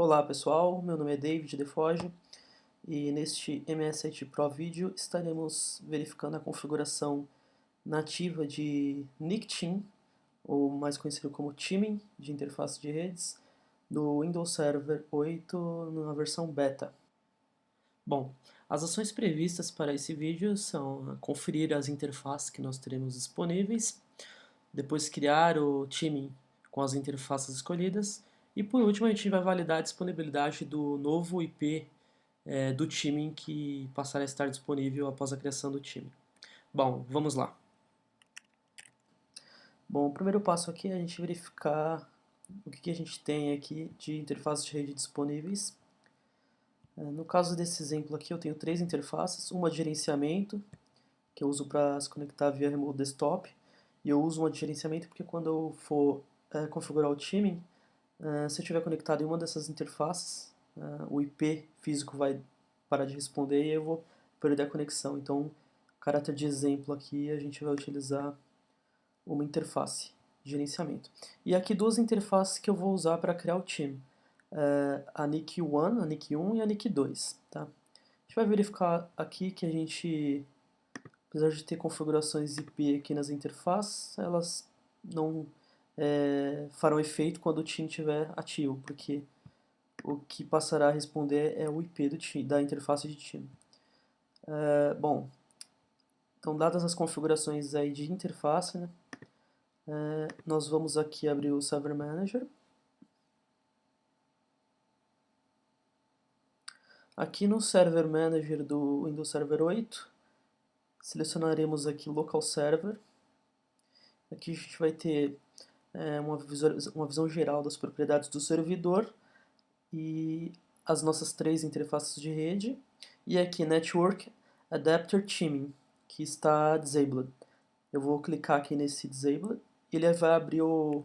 Olá pessoal, meu nome é David Defoge e neste MS7 Pro Video estaremos verificando a configuração nativa de Nickteam, ou mais conhecido como Teaming, de interface de redes, do Windows Server 8 na versão beta. Bom, as ações previstas para esse vídeo são conferir as interfaces que nós teremos disponíveis, depois criar o Teaming com as interfaces escolhidas, e por último a gente vai validar a disponibilidade do novo IP do Teaming que passará a estar disponível após a criação do Teaming. Bom, vamos lá. Bom, o primeiro passo aqui é a gente verificar o que a gente tem aqui de interfaces de rede disponíveis. No caso desse exemplo aqui eu tenho 3 interfaces, uma de gerenciamento, que eu uso para se conectar via Remote Desktop, e eu uso uma de gerenciamento porque quando eu for configurar o Teaming, se eu estiver conectado em uma dessas interfaces, o IP físico vai parar de responder e eu vou perder a conexão. Então, caráter de exemplo aqui, a gente vai utilizar uma interface de gerenciamento. E aqui duas interfaces que eu vou usar para criar o time. A NIC1, a NIC1 e a NIC2. Tá? A gente vai verificar aqui que a gente, apesar de ter configurações IP aqui nas interfaces, elas não farão efeito quando o time estiver ativo, porque o que passará a responder é o IP da interface de time. Bom, então dadas as configurações aí de interface, né, nós vamos aqui abrir o Server Manager. Aqui no Server Manager do Windows Server 8, selecionaremos aqui Local Server. Aqui a gente vai ter uma visão geral das propriedades do servidor e as nossas 3 interfaces de rede. E aqui Network Adapter Teaming, que está disabled. Eu vou clicar aqui nesse disabled e ele vai abrir o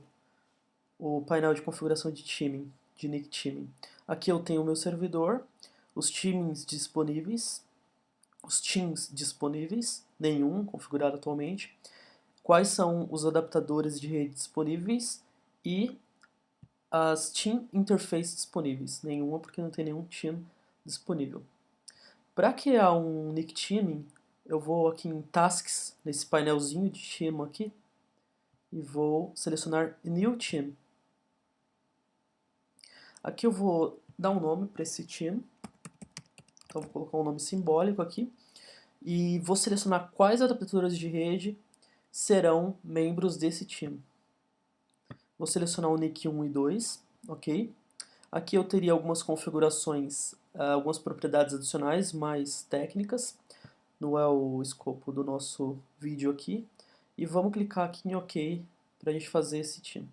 painel de configuração de teaming, de Nick Teaming. Aqui eu tenho o meu servidor, os teams disponíveis, nenhum configurado atualmente, quais são os adaptadores de rede disponíveis e as team interfaces disponíveis, nenhuma porque não tem nenhum team disponível. Para criar um Nick Teaming, eu vou aqui em Tasks, nesse painelzinho de team aqui, e vou selecionar New Team. Aqui eu vou dar um nome para esse team, então vou colocar um nome simbólico aqui, e vou selecionar quais adaptadores de rede serão membros desse team. Vou selecionar o NIC 1 e 2, ok? Aqui eu teria algumas configurações, algumas propriedades adicionais mais técnicas, não é o escopo do nosso vídeo aqui, e vamos clicar aqui em OK para a gente fazer esse team.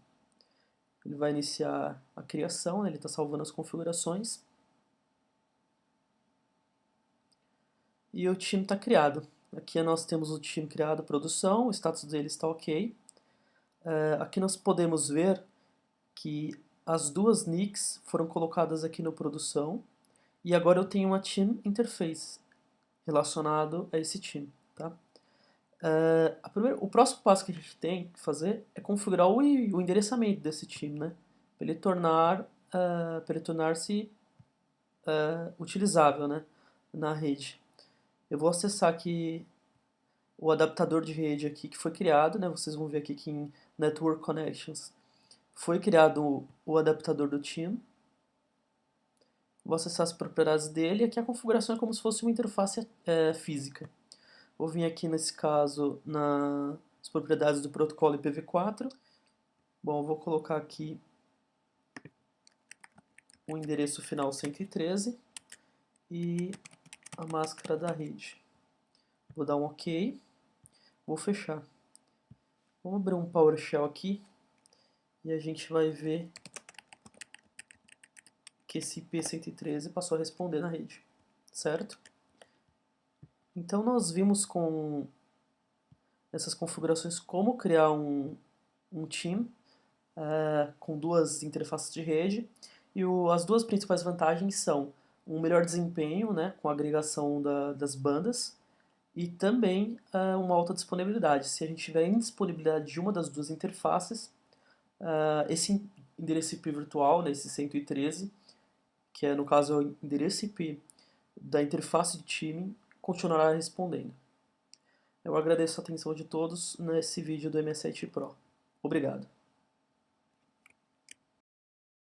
Ele vai iniciar a criação, né? Ele está salvando as configurações. E o time está criado. Aqui nós temos o time criado, produção, o status dele está ok. Aqui nós podemos ver que as duas NICs foram colocadas aqui no produção. E agora eu tenho uma team interface relacionado a esse time. Tá? O próximo passo que a gente tem que fazer é configurar o endereçamento desse time, né? Para ele tornar-se utilizável, né? Na rede. Eu vou acessar aqui o adaptador de rede aqui que foi criado, né? Vocês vão ver aqui que em Network Connections foi criado o adaptador do team. Vou acessar as propriedades dele e aqui a configuração é como se fosse uma interface física. Vou vir aqui nesse caso nas propriedades do protocolo IPv4. Bom, eu vou colocar aqui o endereço final 113 e a máscara da rede. Vou dar um OK, vou fechar. Vamos abrir um PowerShell aqui e a gente vai ver que esse IP113 passou a responder na rede, certo? Então nós vimos com essas configurações como criar um team com duas interfaces de rede e as duas principais vantagens são um melhor desempenho, né, com a agregação das bandas e também uma alta disponibilidade. Se a gente tiver indisponibilidade de uma das duas interfaces, esse endereço IP virtual, né, esse 113, que no caso é o endereço IP da interface de time, continuará respondendo. Eu agradeço a atenção de todos nesse vídeo do MS7 Pro. Obrigado.